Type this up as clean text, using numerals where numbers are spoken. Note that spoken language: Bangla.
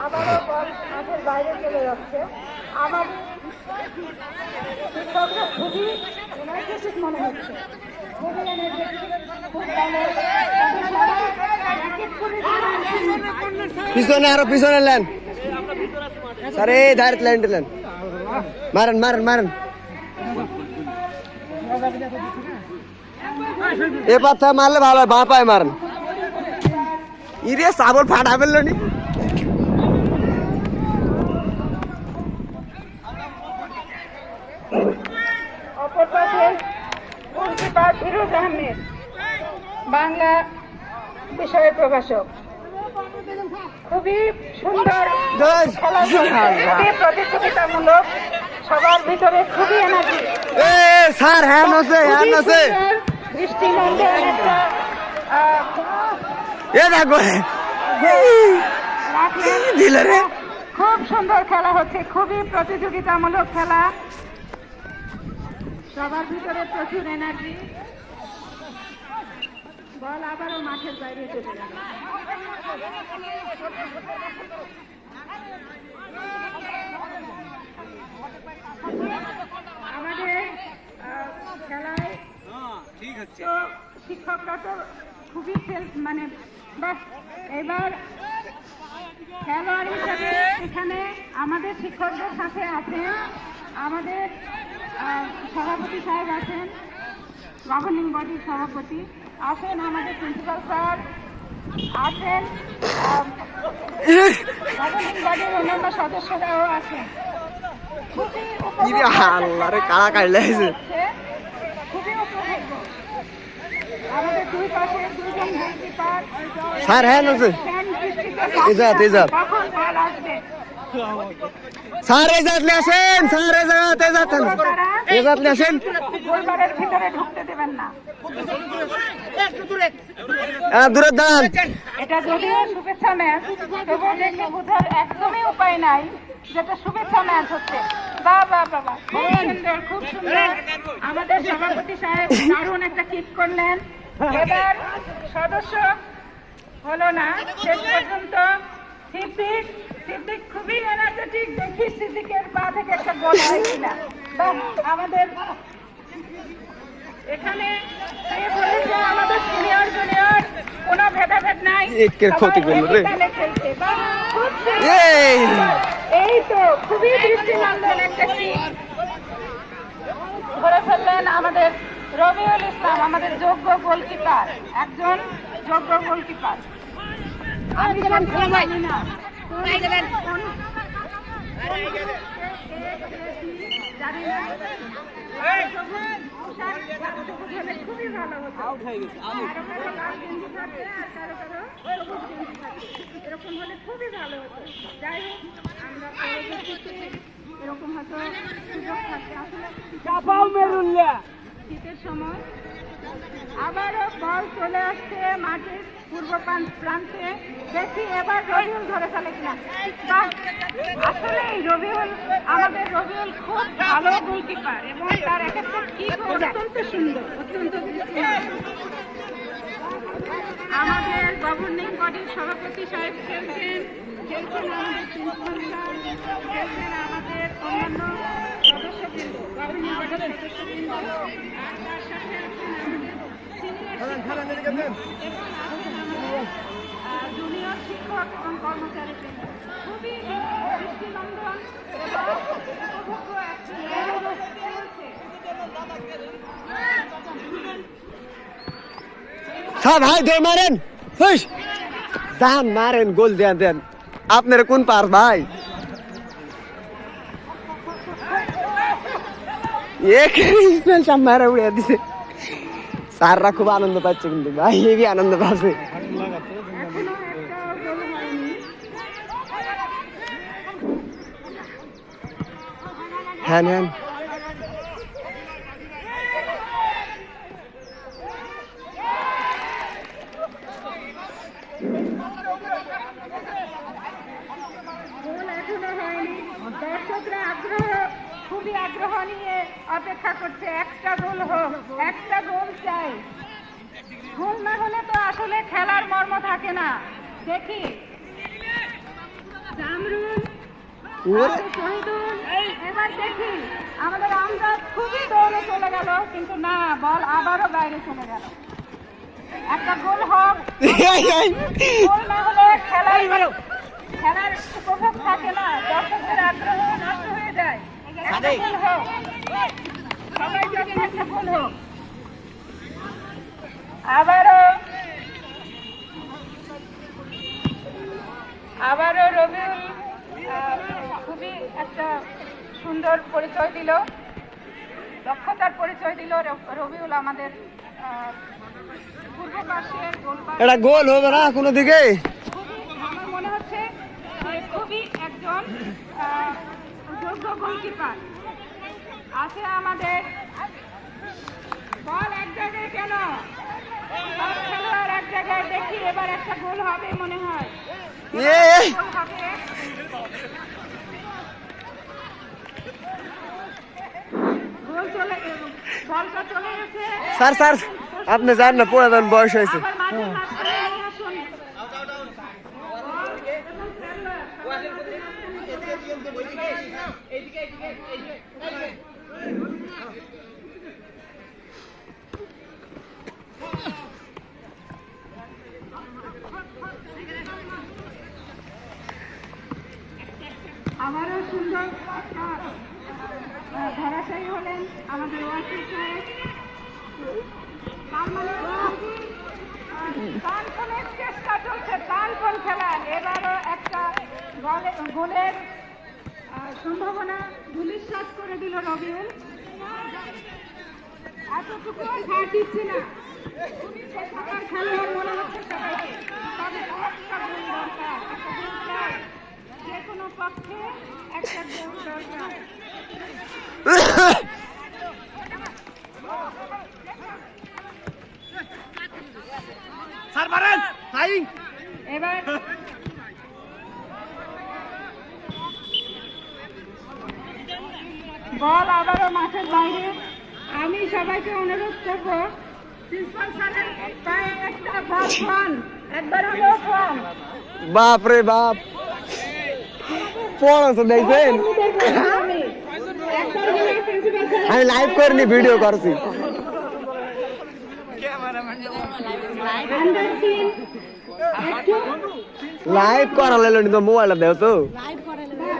আবারও বল মাঠের বাইরে চলে যাচ্ছে। আবার শিক্ষকরা খুবই এনার্জেটিক মনে হচ্ছে, খুবই এনার্জেটিক, খুব ভালো। পিছনে আরো পিছনে লেন স্যার, এই ধারে ল্যান্ড লেন, মারেন মারেন মারেন। এ পাথা মারলে ভালো হয়, বাঁ পায়ে মারেন। ইরে সাবল ফাটা ফেললো নি। অপর পাশে গোলকিপার ফিরোজ আহমেদ, বাংলা বিষয়ের প্রভাষক। খুবই সুন্দর খেলা, খুবই প্রতিযোগিতামূলক, সবার ভিতরে খুবই এনার্জি। স্যার হ্যান আছে, হ্যান আছে। দৃষ্টিনন্দন একটা এ দেখো দিলে রে। খুব সুন্দর খেলা হচ্ছে, খুবই প্রতিযোগিতামূলক খেলা, সবার ভিতরে প্রচুর এনার্জি। বল আবারও মাঠের বাইরে চলে গেল। আমাদের খেলায় তো শিক্ষকরা তো খুবই মানে বাস, এবার খেলোয়াড় হিসাবে এখানে আমাদের শিক্ষকদের সাথে আছেন আমাদের সভাপতি সাহেব, আছেন গভর্নিং বডির সভাপতি, আছেন আমাদের প্রিন্সিপাল স্যার, আছেন গভর্নিং বডির অন্যান্য সদস্যরাও আছেন। খুবই উপভোগ্য। আমাদের দুই পাশে দুজন গোলকিপার, স্যার হ্যান আছে। কখন বল আসবে স্যার এই জাতলে আসেন, স্যার এই জায়গাতে যাচ্ছেন, এই জাতলে আসেন। গোলবারের ভিতরে ঢুকতে দেবেন না। দূরের দান। এটা যদিও শুভেচ্ছা ম্যাচ, তবুও দেখে বোঝার একদমই উপায় নাই যেটা শুভেচ্ছা ম্যাচ হচ্ছে। বাহ বাহ বাবা, খুব সুন্দর, খুব সুন্দর। আমাদের সভাপতি সাহেব দারুণ একটা কিক করলেন। এবার সদস্য হলো না শেষ পর্যন্ত। সিদ্দিক খুবই এনার্জেটিক, দেখি সিদ্দিকের পা থেকে একটা গোল হয় কিনা। আমাদের এখানে বলেছে আমাদের সিনিয়র জুনিয়র কোনো ভেদাভেদ নাই, ক্ষতি করলো রে। এই তো খুবই দৃষ্টিনন্দন একটা কিক ধরে ফেললেন আমাদের রবিউল ইসলাম, আমাদের যোগ্য গোলকিপার, একজন যোগ্য গোলকিপার। আমি জানি না খুবই ভালো হতো, এরকম হলে খুবই ভালো হতো। যাই হোক, আমরা এরকম হয়তো সুযোগ থাকবে। আসলে শীতের সময় আবারও বল চলে আসছে মাঠের পূর্ব প্রান্তে। দেখি এবার রবিউল ধরে ফেলে কিনা। আসলে রবিউল, আমাদের রবিউল খুব ভালো গোলকিপার এবং তার এক একটা কিক অত্যন্ত সুন্দর, অত্যন্ত আমাদের গভর্নিং বডির সভাপতি সাহেব খেলছেন, আমাদের প্রিন্সিপাল স্যার খেলছেন, আমাদের অন্যান্য সদস্যবৃন্দ, গভর্নিং বডির সদস্যবৃন্দ, আর তার সাথে আছেন আমাদের জুনিয়র শিক্ষক এবং কর্মচারীবৃন্দ। খুবই দৃষ্টিনন্দন এবং উপভোগ্য ভাই দে মারেন, যান মারেন, গোল দেন দেন। আপনার কোন পার ভাই? মারা উড়িয়ে দিছে। স্যাররা খুব আনন্দ পাচ্ছে, কিন্তু ভাই হেবি আনন্দ পাচ্ছে। হ্যাঁ হ্যাঁ গোল এখনো হয়নি, দর্শকরা খুবই আগ্রহ নিয়ে অপেক্ষা করছে একটা গোল হোক, একটা গোল চাই। গোল না হলে তো আসলে খেলার মর্ম থাকে না। দেখি জামরুল, শহীদুল, এবার দেখি আমাদের আমজাদ খুবই দৌড়ে চলে গেল, কিন্তু না, বল আবারও বাইরে চলে গেল। একটা গোল হোক, গোল না হলে খেলার উপভোগ থাকে না, দর্শকদের আগ্রহ নষ্ট হয়ে যায়। একটা গোল হোক, সবাই যদি একটা গোল হোক। আবারও রবিউল খুবই একটা সুন্দর পরিচয় দিল, দক্ষতার পরিচয় দিল রবিউল আমাদের পূর্ব পাশের গোলপার। এটা গোল হবে না কোনো দিকে। আমার মনে হচ্ছে খুবই একজন যোগ্য গোলকিপার আছে আমাদের। বল এক জায়গায় কেন, সব খেলোয়াড় এক জায়গায়। দেখি এবার একটা গোল হবে মনে হয়। বলটা চলে গেছে। স্যার স্যার আপনি জান না, পড়ে দেন, বয়স হয়েছে। আবার মাঠের মাঝখানে নিয়ে আসুন। আবারও সুন্দর ধরাশায়ী হলেন আমাদের ওয়াসির সাহেব। তার মানে প্রাণপণের চেষ্টা চলছে, প্রাণপণ খেলা। এবারও একটা গোলের সম্ভাবনা ধূলিসাৎ করে দিল রবিউল। এতটুকু ছাড় দিচ্ছে না, খুবই পেশাদার খেলোয়াড় মনে হচ্ছে সবাইকে। তবে একটা গোল দরকার, একটা গোল চাই, যে কোনো পক্ষে একটা গোল দরকার। এবার বল আবারও মাঠের বাইরে। আমি সবাইকে অনুরোধ করবো, প্রিন্সিপাল স্যারের পায়ে একটা বল পান, একবার হলেও পান। বাপ রে বাপ, পড়ো তো দেখছেন, আমি লাইভ করিনি, ভিডিও করছি। লাইভ করা লাগলো তো, মোবাইলটা দেও তো।